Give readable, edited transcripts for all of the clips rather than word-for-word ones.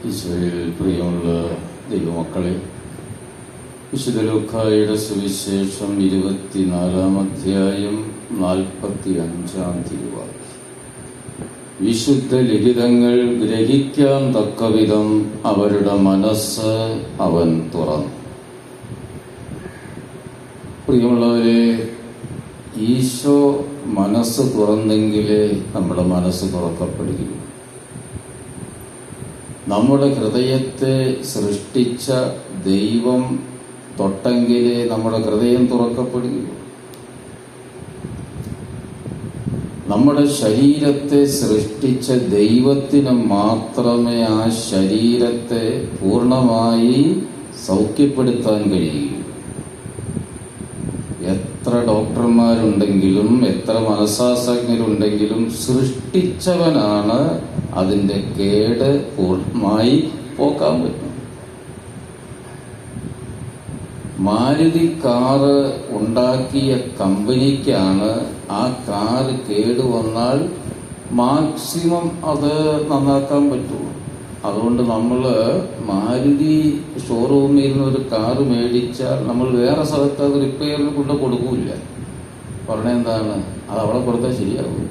ഈശോയിൽ പ്രിയമുള്ള ദൈവമക്കളെ, വിശുദ്ധ ലൂക്കായുടെ സുവിശേഷം 24-ാം അധ്യായം 45-ാം തിരുവാക്യം. വിശുദ്ധ ലിഖിതങ്ങൾ ഗ്രഹിക്കാൻ തക്കവിധം അവരുടെ മനസ്സ് അവൻ തുറന്നു. പ്രിയമുള്ളവരെ, ഈശോ മനസ്സ് തുറന്നെങ്കിലേ നമ്മുടെ മനസ്സ് തുറക്കപ്പെടുകയുള്ളൂ. നമ്മുടെ ഹൃദയത്തെ സൃഷ്ടിച്ച ദൈവം തൊട്ടെങ്കിലേ നമ്മുടെ ഹൃദയം തുറക്കപ്പെടുകയുള്ളൂ. നമ്മുടെ ശരീരത്തെ സൃഷ്ടിച്ച ദൈവത്തിന് മാത്രമേ ആ ശരീരത്തെ പൂർണ്ണമായി സൗഖ്യപ്പെടുത്താൻ കഴിയൂ. എത്ര ഡോക്ടർമാരുണ്ടെങ്കിലും എത്ര മനഃശാസ്ത്രജ്ഞരുണ്ടെങ്കിലും സൃഷ്ടിച്ചവനാണ് അതിൻ്റെ കേട് പൂർണ്ണമായി പോക്കാൻ പറ്റും. മാരുതി കാറ് ഉണ്ടാക്കിയ കമ്പനിക്കാണ് ആ കാറ് കേടുവന്നാൽ മാക്സിമം അത് നന്നാക്കാൻ പറ്റുള്ളൂ. അതുകൊണ്ട് നമ്മൾ മാരുതി ഷോറൂമിൽ നിന്ന് ഒരു കാറ് മേടിച്ചാൽ നമ്മൾ വേറെ സ്ഥലത്ത് അത് റിപ്പയറിന് കൊണ്ട് കൊടുക്കൂല. പറഞ്ഞെന്താണ്, അത് അവിടെ കൊടുത്താൽ ശരിയാകും.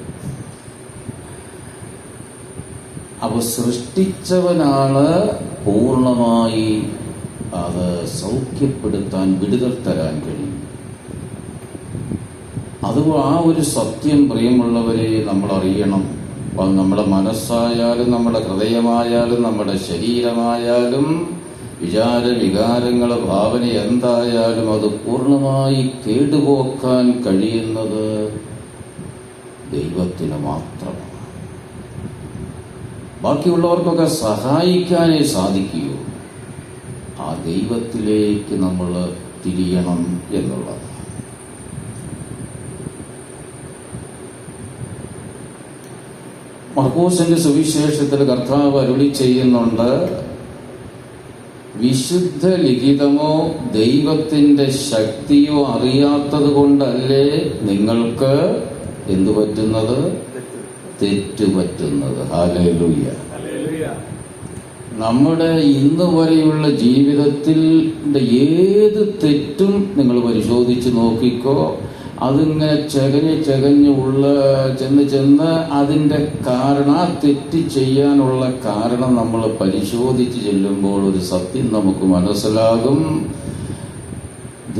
അപ്പോൾ സൃഷ്ടിച്ചവനാണ് പൂർണ്ണമായി അത് സൗഖ്യപ്പെടുത്താൻ, വിടുതൽ തരാൻ കഴിയും. അത് ആ ഒരു സത്യം പ്രിയമുള്ളവരെ നമ്മൾ അറിയണം. അപ്പം നമ്മുടെ മനസ്സായാലും നമ്മുടെ ഹൃദയമായാലും നമ്മുടെ ശരീരമായാലും വികാരങ്ങൾ ഭാവന എന്തായാലും അത് പൂർണ്ണമായി കേടുപോക്കാൻ കഴിയുന്നത് ദൈവത്തിന് മാത്രമാണ്. ബാക്കിയുള്ളവർക്കൊക്കെ സഹായിക്കാനേ സാധിക്കൂ. ആ ദൈവത്തിലേക്ക് നമ്മൾ തിരിയണം എന്നുള്ളത്. മർക്കോസിന്റെ സുവിശേഷത്തിൽ കർത്താവ് അരുളി ചെയ്യുന്നുണ്ട്, വിശുദ്ധ ലിഖിതമോ ദൈവത്തിന്റെ ശക്തിയോ അറിയാത്തത് കൊണ്ടല്ലേ നിങ്ങൾക്ക് എന്തു പറ്റുന്നത്? തെറ്റുപറ്റുന്നത്. ഹല്ലേലൂയ. നമ്മുടെ ഇന്ന് വരെയുള്ള ജീവിതത്തിൽ ഏത് തെറ്റും നിങ്ങൾ പരിശോധിച്ച് നോക്കിക്കോ. അതിങ്ങനെ ചെകഞ്ഞ് ചെന്ന് അതിൻ്റെ കാരണം, ആ തെറ്റ് ചെയ്യാനുള്ള കാരണം നമ്മൾ പരിശോധിച്ച് ചെല്ലുമ്പോൾ ഒരു സത്യം നമുക്ക് മനസ്സിലാകും.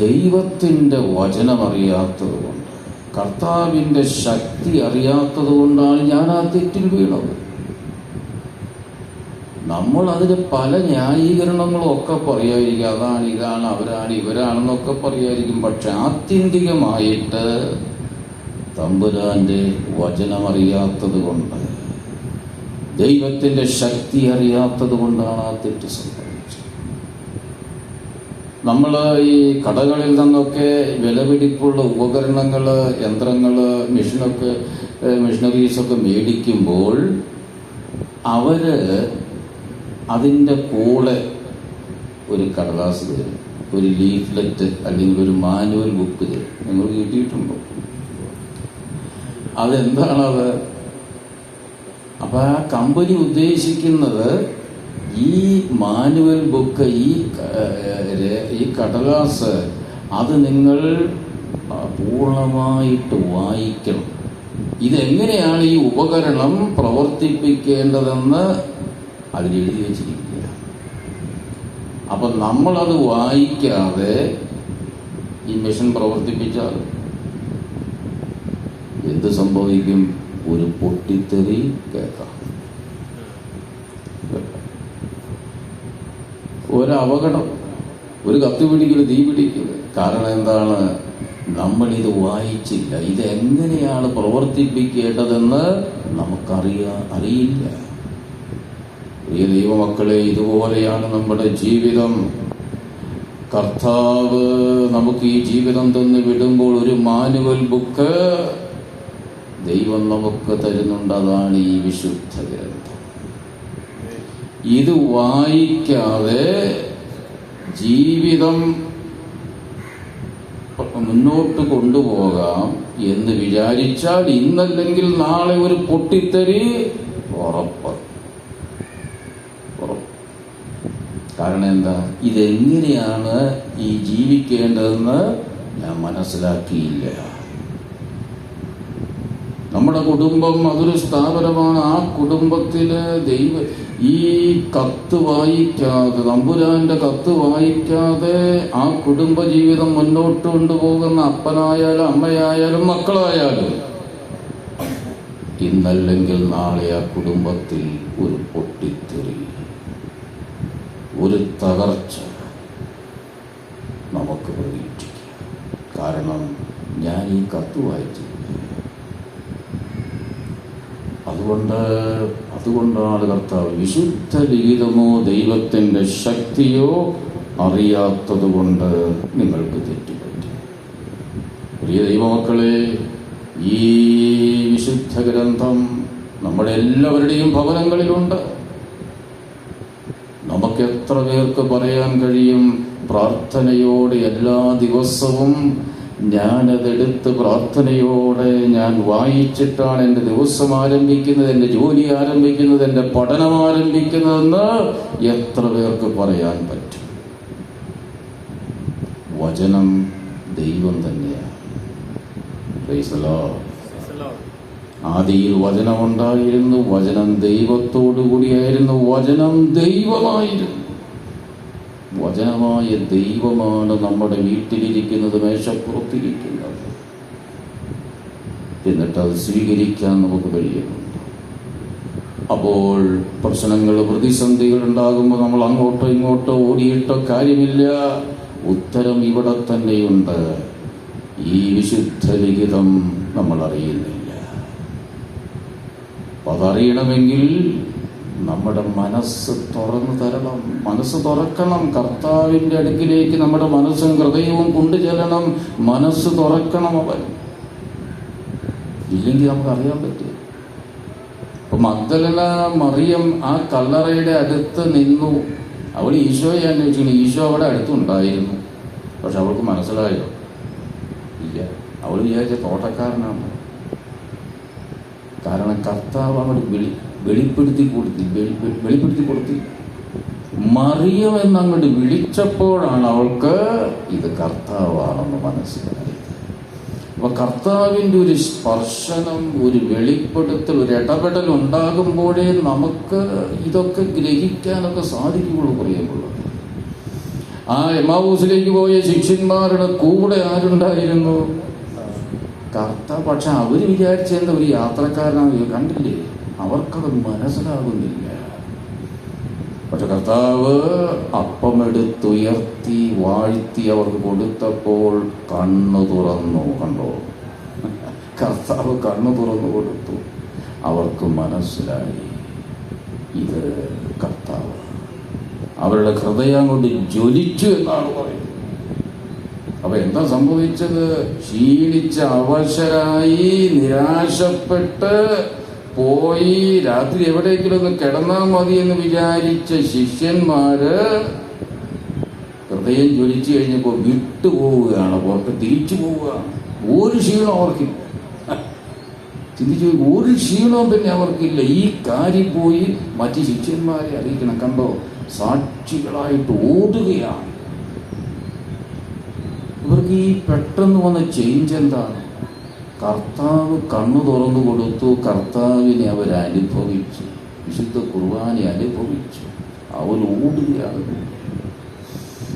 ദൈവത്തിൻ്റെ വചനമറിയാത്തത് കൊണ്ട്, കർത്താവിൻ്റെ ശക്തി അറിയാത്തത് കൊണ്ടാണ് ഞാൻ ആ തെറ്റിൽ വീണത്. നമ്മൾ അതിന് പല ന്യായീകരണങ്ങളും ഒക്കെ പറയായിരിക്കും. അതാണ്, ഇതാണ്, അവരാണ്, ഇവരാണെന്നൊക്കെ പറയായിരിക്കും. പക്ഷെ ആത്യന്തികമായിട്ട് തമ്പുരാന്റെ വചനമറിയാത്തത് കൊണ്ട്, ദൈവത്തിന്റെ ശക്തി അറിയാത്തത് കൊണ്ടാണ് ആ തെറ്റ് സംഭവിച്ചത്. നമ്മൾ ഈ കടകളിൽ നിന്നൊക്കെ വിലപിടിപ്പുള്ള ഉപകരണങ്ങൾ, യന്ത്രങ്ങൾ, മെഷീനറീസൊക്കെ മേടിക്കുമ്പോൾ അവര് അതിൻ്റെ കൂടെ ഒരു കടലാസ് തരും, ഒരു ലീഫ്ലെറ്റ് അല്ലെങ്കിൽ ഒരു മാനുവൽ ബുക്ക് തരും. നിങ്ങൾ കിട്ടിയിട്ടുണ്ടോ? അതെന്താണത്? അപ്പൊ ആ കമ്പനി ഉദ്ദേശിക്കുന്നത് ഈ മാനുവൽ ബുക്ക്, ഈ കടലാസ്, അത് നിങ്ങൾ പൂർണ്ണമായിട്ട് വായിക്കണം. ഇതെങ്ങനെയാണ് ഈ ഉപകരണം പ്രവർത്തിപ്പിക്കേണ്ടതെന്ന് അതിലെഴുതി വെച്ചിരിക്കുക. അപ്പൊ നമ്മളത് വായിക്കാതെ ഈ മെഷീൻ പ്രവർത്തിപ്പിച്ചാൽ എന്ത് സംഭവിക്കും? ഒരു പൊട്ടിത്തെറി കേൾക്കാം, ഒരപകടം, ഒരു കത്തി പിടിക്കല്, തീ പിടിക്കല്. കാരണം എന്താണ്? നമ്മളിത് വായിച്ചില്ല. ഇതെങ്ങനെയാണ് പ്രവർത്തിപ്പിക്കേണ്ടതെന്ന് അറിയില്ല. ഈ ദൈവമക്കളെ, ഇതുപോലെയാണ് നമ്മുടെ ജീവിതം. കർത്താവ് നമുക്ക് ഈ ജീവിതം തന്ന് വിടുമ്പോൾ ഒരു മാനുവൽ ബുക്ക് ദൈവം നമുക്ക് തരുന്നുണ്ട്. അതാണ് ഈ വിശുദ്ധ ഗ്രന്ഥം. ഇത് വായിക്കാതെ ജീവിതം മുന്നോട്ട് കൊണ്ടുപോകാം എന്ന് വിചാരിച്ചാൽ ഇന്നല്ലെങ്കിൽ നാളെ ഒരു പൊട്ടിത്തെറി ഉറപ്പ്. കാരണം എന്താ? ഇതെങ്ങനെയാണ് ഈ ജീവിക്കേണ്ടതെന്ന് ഞാൻ മനസ്സിലാക്കിയില്ല. നമ്മുടെ കുടുംബം അതൊരു സ്ഥാപനമാണ്. ആ കുടുംബത്തില് ഈ കത്ത് വായിക്കാതെ, തമ്പുരാന്റെ കത്ത് വായിക്കാതെ ആ കുടുംബ ജീവിതം മുന്നോട്ട് കൊണ്ടുപോകുന്ന അപ്പനായാലും അമ്മയായാലും മക്കളായാലും ഇന്നല്ലെങ്കിൽ നാളെ ആ കുടുംബത്തിൽ ഒരു പൊട്ടിത്തെറി, ഒരു തകർച്ച നമുക്ക് പ്രതീക്ഷിക്കാം. ഞാൻ ഈ കത്ത് വായിച്ചു. അതുകൊണ്ടാണ് കർത്താവ് വിശുദ്ധ ലിഖിതമോ ദൈവത്തിൻ്റെ ശക്തിയോ അറിയാത്തത് കൊണ്ട് നിങ്ങൾക്ക് തെറ്റുപറ്റി. പ്രിയ ദൈവമക്കളെ, ഈ വിശുദ്ധ ഗ്രന്ഥം നമ്മുടെ എല്ലാവരുടെയും ഭവനങ്ങളിലുണ്ട്. നമുക്ക് എത്ര പേർക്ക് പറയാൻ കഴിയും, പ്രാർത്ഥനയോടെ എല്ലാ ദിവസവും ഞാനതെടുത്ത് പ്രാർത്ഥനയോടെ ഞാൻ വായിച്ചിട്ടാണ് എൻ്റെ ദിവസം ആരംഭിക്കുന്നത്, എൻ്റെ ജോലി ആരംഭിക്കുന്നത്, എൻ്റെ പഠനം ആരംഭിക്കുന്നതെന്ന് എത്ര പേർക്ക് പറയാൻ പറ്റും? വചനം ദൈവം തന്നെയാണ്. Praise the Lord. ആദിയിൽ വചനമുണ്ടായിരുന്നു, വചനം ദൈവത്തോടു കൂടിയായിരുന്നു, വചനം ദൈവമായിരുന്നു. വചനമായ ദൈവമാണ് നമ്മുടെ വീട്ടിലിരിക്കുന്നത്, മേശപ്പുറത്തിരിക്കുന്നത്. എന്നിട്ടത് സ്വീകരിക്കാൻ നമുക്ക് കഴിയുന്നുണ്ട്. അപ്പോൾ പ്രശ്നങ്ങൾ, പ്രതിസന്ധികൾ ഉണ്ടാകുമ്പോൾ നമ്മൾ അങ്ങോട്ടോ ഇങ്ങോട്ടോ ഓടിയിട്ടോ കാര്യമില്ല. ഉത്തരം ഇവിടെ തന്നെയുണ്ട്. ഈ വിശുദ്ധ ലിഖിതം നമ്മൾ അറിയുന്നില്ല. അതറിയണമെങ്കിൽ നമ്മുടെ മനസ്സ് തുറന്നു തരണം, മനസ്സ് തുറക്കണം. കർത്താവിൻ്റെ അടുക്കിലേക്ക് നമ്മുടെ മനസ്സും ഹൃദയവും കൊണ്ടുചെല്ലണം. മനസ്സ് തുറക്കണം അവൻ. ഇല്ലെങ്കിൽ നമുക്കറിയാൻ പറ്റും. ഇപ്പൊ മഗ്ദലന മറിയം ആ കല്ലറയുടെ അടുത്ത് നിന്നു. അവൾ ഈശോയെ അന്വേഷിക്കുന്നു. ഈശോ അവിടെ അടുത്തുണ്ടായിരുന്നു. പക്ഷെ അവൾക്ക് മനസ്സിലായോ? ഇല്ല. അവൾ വിചാരിച്ച തോട്ടക്കാരനാണ്. കാരണം കർത്താവ് അങ്ങോട്ട് വെളിപ്പെടുത്തി കൊടുത്തി. മറിയം എന്നങ്ങോട്ട് വിളിച്ചപ്പോഴാണ് അവൾക്ക് ഇത് കർത്താവാണെന്ന് മനസ്സിലായത്. അപ്പൊ കർത്താവിൻ്റെ ഒരു സ്പർശനം, ഒരു വെളിപ്പെടുത്തൽ, ഒരു ഇടപെടൽ ഉണ്ടാകുമ്പോഴേ നമുക്ക് ഇതൊക്കെ ഗ്രഹിക്കാനൊക്കെ സാധിക്കുകയുള്ളൂ. പ്രിയമുള്ളത്, ആ എമ്മാവൂസിലേക്ക് പോയ ശിഷ്യന്മാരുടെ കൂടെ ആരുണ്ടായിരുന്നു? കർത്താവ്. പക്ഷെ അവര് വിചാരിച്ചെന്താ ഒരു യാത്രക്കാരനാണ്. കണ്ടില്ലേ, അവർക്കത് മനസ്സിലാകുന്നില്ല. പക്ഷെ കർത്താവ് അപ്പമെടുത്തുയർത്തി വാഴ്ത്തി അവർക്ക് കൊടുത്തപ്പോൾ കണ്ണു തുറന്നു. കണ്ടോ, കർത്താവ് കണ്ണു തുറന്നു കൊടുത്തു. അവർക്ക് മനസ്സിലായി ഇത് കർത്താവ്. അവരുടെ ഹൃദയം കൊണ്ട് ജ്വലിച്ചു എന്നാണ് പറയുന്നത്. അപ്പൊ എന്താ സംഭവിച്ചത്? ക്ഷീണിച്ച അവശരായി നിരാശപ്പെട്ട് പോയി രാത്രി എവിടെയെങ്കിലും ഒന്ന് കിടന്നാൽ മതി എന്ന് വിചാരിച്ച ശിഷ്യന്മാര് ഹൃദയം ജ്വലിച്ചു കഴിഞ്ഞപ്പോൾ വിട്ടുപോവുകയാണ്, പുറത്ത് തിരിച്ചു പോവുകയാണ്. ഒരു ക്ഷീണം അവർക്കില്ല. ചിന്തിച്ചു, ഒരു ക്ഷീണവും പിന്നെ അവർക്കില്ല. ഈ കാര്യം പോയി മറ്റ് ശിഷ്യന്മാരെ അറിയിക്കണം. കണ്ടോ, സാക്ഷികളായിട്ട് ഓടുകയാണ്. ഇവർക്ക് ഈ പെട്ടെന്ന് വന്ന ചേഞ്ച് എന്താണ്? കർത്താവ് കണ്ണു തുറന്നു കൊടുത്തു. കർത്താവിനെ അവരനുഭവിച്ചു. വിശുദ്ധ കുർബാനെ അനുഭവിച്ചു. അവർ ഓടുകയാണ്.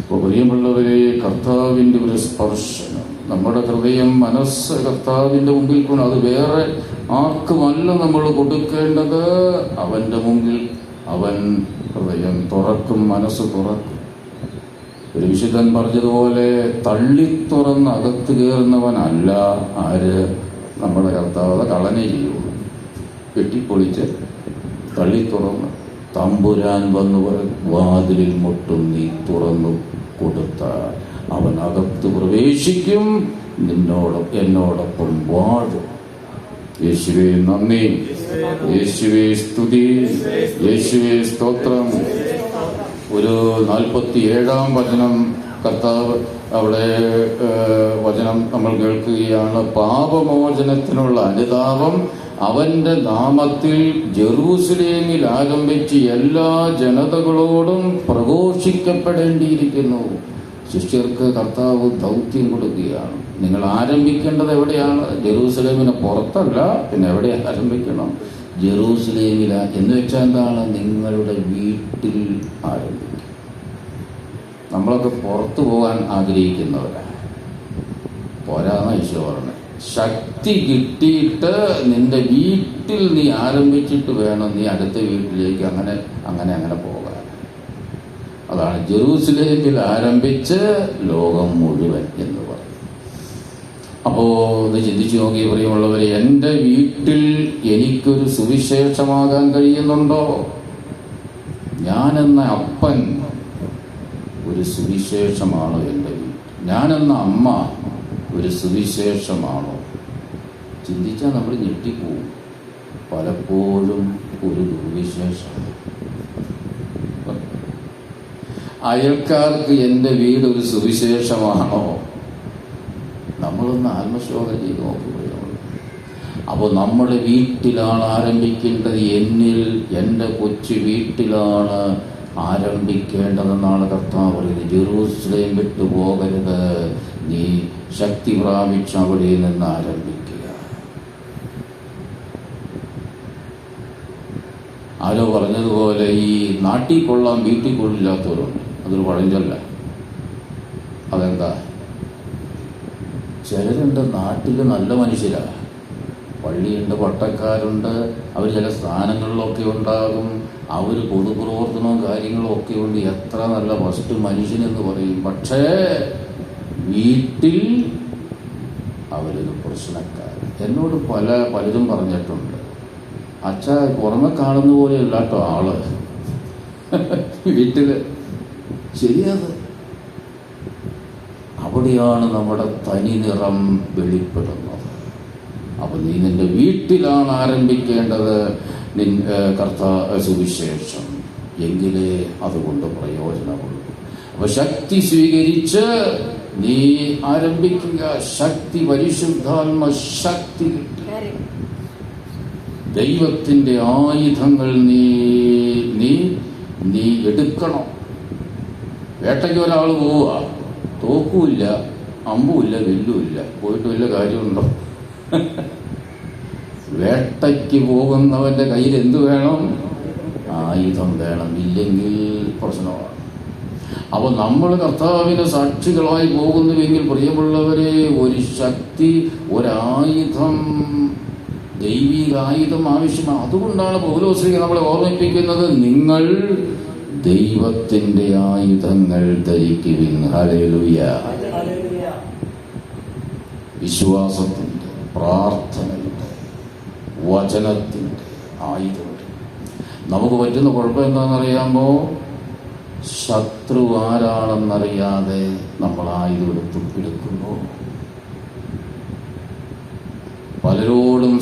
ഇപ്പോൾ പ്രിയമുള്ളവരെ, കർത്താവിൻ്റെ ഒരു സ്പർശനം, നമ്മുടെ ഹൃദയം, മനസ്സ് കർത്താവിൻ്റെ മുമ്പിൽ കൊണ്ട്, അത് വേറെ ആർക്കുമല്ല നമ്മൾ കൊടുക്കേണ്ടത്. അവൻ്റെ മുമ്പിൽ അവൻ ഹൃദയം തുറക്കും, മനസ്സ് തുറക്കും. ഒരു വിശുദ്ധൻ പറഞ്ഞതുപോലെ, തള്ളിത്തുറന്ന് അകത്ത് കയറുന്നവനല്ല ആര്? നമ്മുടെ കർത്താവ്. കളനെ ചെയ്യുള്ളൂ. വെട്ടിപ്പൊളിച്ച് തള്ളിത്തുറന്ന് തമ്പുരാൻ വന്നു വാതിലിൽ മുട്ടും, നീ തുറന്നു കൊടുത്താൽ അവൻ അകത്ത് പ്രവേശിക്കും, എന്നോടൊപ്പം വാഴും. യേശുവേ നന്ദി, യേശുവേ സ്തുതി, യേശുവേ സ്തോത്രം. ഒരു 47-ാം വചനം കർത്താവ് അവിടെ വചനം നമ്മൾ കേൾക്കുകയാണ്. പാപമോചനത്തിനുള്ള അനുതാപം അവന്റെ നാമത്തിൽ ജെറൂസലേമിൽ ആരംഭിച്ച് എല്ലാ ജനതകളോടും പ്രഘോഷിക്കപ്പെടേണ്ടിയിരിക്കുന്നു. ശിഷ്യർക്ക് കർത്താവ് ദൗത്യം കൊടുക്കുകയാണ്. നിങ്ങൾ ആരംഭിക്കേണ്ടത് എവിടെയാണ്? ജെറൂസലേമിന് പുറത്തല്ല. പിന്നെ എവിടെ ആരംഭിക്കണം? ജെറൂസലേമില. എന്ന് വെച്ചാൽ എന്താണ്? നിങ്ങളുടെ വീട്ടിൽ ആരംഭിക്കും. നമ്മളൊക്കെ പുറത്തു പോകാൻ ആഗ്രഹിക്കുന്നവരാണ്. പോരാന്ന ഈശോ പറഞ്ഞത്. ശക്തി കിട്ടിയിട്ട് നിന്റെ വീട്ടിൽ നീ ആരംഭിച്ചിട്ട് വേണം നീ അടുത്ത വീട്ടിലേക്ക് അങ്ങനെ അങ്ങനെ അങ്ങനെ പോകാൻ. അതാണ് ജെറൂസലേമിൽ ആരംഭിച്ച് ലോകം മുഴുവൻ എന്ന് പറയും. അപ്പോ ഇത് ചിന്തിച്ചു നോക്കി പ്രിയമുള്ളവരെ, എൻ്റെ വീട്ടിൽ എനിക്കൊരു സുവിശേഷമാകാൻ കഴിയുന്നുണ്ടോ? ഞാനെന്ന അപ്പൻ ഒരു സുവിശേഷമാണോ എൻ്റെ വീട്ടിൽ? ഞാനെന്ന അമ്മ ഒരു സുവിശേഷമാണോ? ചിന്തിച്ചാൽ നമ്മൾ ഞെട്ടിപ്പോവും. പലപ്പോഴും ഒരു ദുർവിശേഷം. അയൽക്കാർക്ക് എൻ്റെ വീട് ഒരു സുവിശേഷമാണോ? നമ്മളൊന്ന് ആത്മശോധന ചെയ്ത് നോക്കുകയാണ്. അപ്പോൾ നമ്മുടെ വീട്ടിലാണ് ആരംഭിക്കേണ്ടത്. എന്നിൽ, എൻ്റെ കൊച്ചു വീട്ടിലാണ് ആരംഭിക്കേണ്ടതെന്നാണ് കർത്താവ് പറയുന്നത്. ജെറൂസലേം വിട്ടു പോകരുത്, നീ ശക്തി പ്രാപിച്ച് അവിടെ നിന്ന് ആരംഭിക്കുക. ആരോ പറഞ്ഞതുപോലെ ഈ നാട്ടിൽ കൊള്ളാം വീട്ടിൽ കൊള്ളില്ലാത്തവരുണ്ട്. അതൊരു പഴഞ്ചൊല്ല. അതെന്താ? ചിലരുണ്ട് നാട്ടിൽ നല്ല മനുഷ്യരാണ്, പള്ളിയുണ്ട്, പട്ടക്കാരുണ്ട്, അവർ ചില സ്ഥാനങ്ങളിലൊക്കെ ഉണ്ടാകും, അവർ പൊതുപ്രവർത്തനവും കാര്യങ്ങളും ഒക്കെ ഉണ്ട്, എത്ര നല്ല ഫസ്റ്റ് മനുഷ്യനെന്ന് പറയും. പക്ഷേ വീട്ടിൽ അവരൊരു പ്രശ്നക്കാരൻ. എന്നോട് പലരും പറഞ്ഞിട്ടുണ്ട്, അച്ഛാ പുറമെ കാണുന്ന പോലെയല്ല കേട്ടോ ആള് വീട്ടില്. ശരിയത്. അവിടെയാണ് നമ്മുടെ തനി നിറം വെളിപ്പെടുന്നത്. അപ്പൊ നീ നിന്റെ വീട്ടിലാണ് ആരംഭിക്കേണ്ടത് സുവിശേഷം. എങ്കിലേ അതുകൊണ്ട് പ്രയോജനമുള്ളൂ. അപ്പൊ ശക്തി സ്വീകരിച്ച് നീ ആരംഭിക്കുക. ശക്തി, പരിശുദ്ധാത്മ ശക്തി കിട്ടി. ദൈവത്തിന്റെ ആയുധങ്ങൾ നീ എടുക്കണം. വേട്ടയ്ക്ക് ഒരാൾ പോവുക, തോക്കുമില്ല, അമ്പുമില്ല, വില്ലുമില്ല, പോയിട്ട് വല്ല കാര്യമുണ്ടോ? വേട്ടയ്ക്ക് പോകുന്നവന്റെ കയ്യിൽ എന്ത് വേണം? ആയുധം വേണം. ഇല്ലെങ്കിൽ പ്രശ്നമാണ്. അപ്പൊ നമ്മൾ കർത്താവിന് സാക്ഷികളായി പോകുന്നുവെങ്കിൽ പ്രിയമുള്ളവരെ, ഒരു ശക്തി, ഒരായുധം, ദൈവിക ആയുധം ആവശ്യമാണ്. അതുകൊണ്ടാണ് പൗലോസ് നമ്മളെ ഓർമ്മിപ്പിക്കുന്നത്, നിങ്ങൾ ദൈവത്തിന്റെ ആയുധങ്ങൾ ധരിക്കുവിൻ. ഹല്ലേലൂയ. വിശ്വാസത്തിന്റെ, പ്രാർത്ഥനയുടെ, വചനത്തിന്റെ ആയുധങ്ങൾ. നമുക്ക് പറ്റുന്ന കുഴപ്പം എന്താണെന്നറിയാമോ? ശത്രു ആരാണെന്നറിയാതെ നമ്മൾ ആയുധം എടുക്കുന്നു. പലരോടും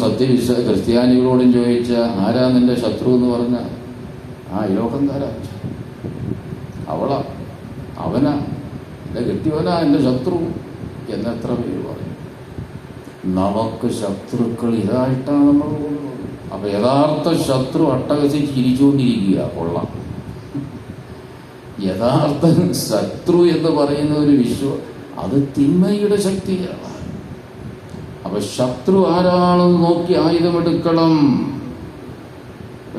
ക്രിസ്ത്യാനികളോടും ചോദിച്ച ആരാ നിന്റെ ശത്രു എന്ന് പറഞ്ഞ അയലോക്കംകാരാ, അവളാ, അവനാ, എന്റെ കെട്ടിയവനാ എന്റെ ശത്രു എന്നെത്ര പേര് പറയും. നമുക്ക് ശത്രുക്കൾ ഇതായിട്ടാണ് നമ്മൾ പോകുന്നത്. അപ്പൊ യഥാർത്ഥ ശത്രു അട്ടഹസിച്ച് ചിരിച്ചുകൊണ്ടിരിക്കുക. കൊള്ളാം. യഥാർത്ഥ ശത്രു എന്ന് പറയുന്ന ഒരു അത് തിന്മയുടെ ശക്തിയാണ്. അപ്പൊ ശത്രു ആരാണെന്ന് നോക്കി ആയുധമെടുക്കണം.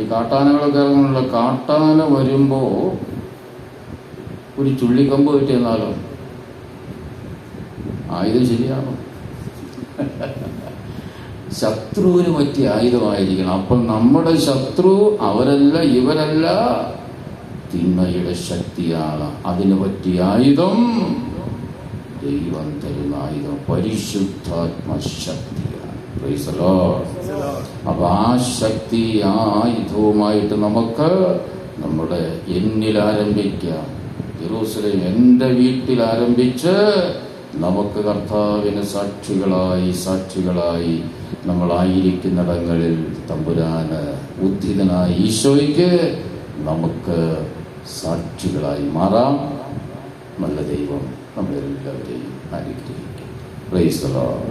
ഈ കാട്ടാനകളൊക്കെ ഇറങ്ങുന്നുള്ള കാട്ടാന വരുമ്പോ ഒരു ചുള്ളിക്കമ്പ് കിട്ടിയെന്നാലോ ആയുധം ശരിയാണോ? ശത്രുവിന് പറ്റിയ ആയുധമായിരിക്കണം. അപ്പം നമ്മുടെ ശത്രു അവരല്ല, ഇവരല്ല, തിന്മയുടെ ശക്തിയാണ്. അതിന് പറ്റിയ ആയുധം ദൈവം തരുന്ന ആയുധം പരിശുദ്ധാത്മശക്തിയാണ്. Praise the Lord. അപ്പൊ ആ ശക്തി, ആ ആയുധവുമായിട്ട് നമുക്ക് നമ്മുടെ എന്നിൽ ആരംഭിക്കാം. ജെറൂസലേം എൻ്റെ വീട്ടിൽ ആരംഭിച്ച് നമുക്ക് കർത്താവിന് സാക്ഷികളായി നമ്മളായിരിക്കുന്നിടങ്ങളിൽ തമ്പുരാന് ഉദ്ധിതനായ ഈശോയ്ക്ക് നമുക്ക് സാക്ഷികളായി മാറാം. നല്ല ദൈവം നമ്മളെല്ലാവരെയും അനുഗ്രഹിക്കും. Praise the Lord.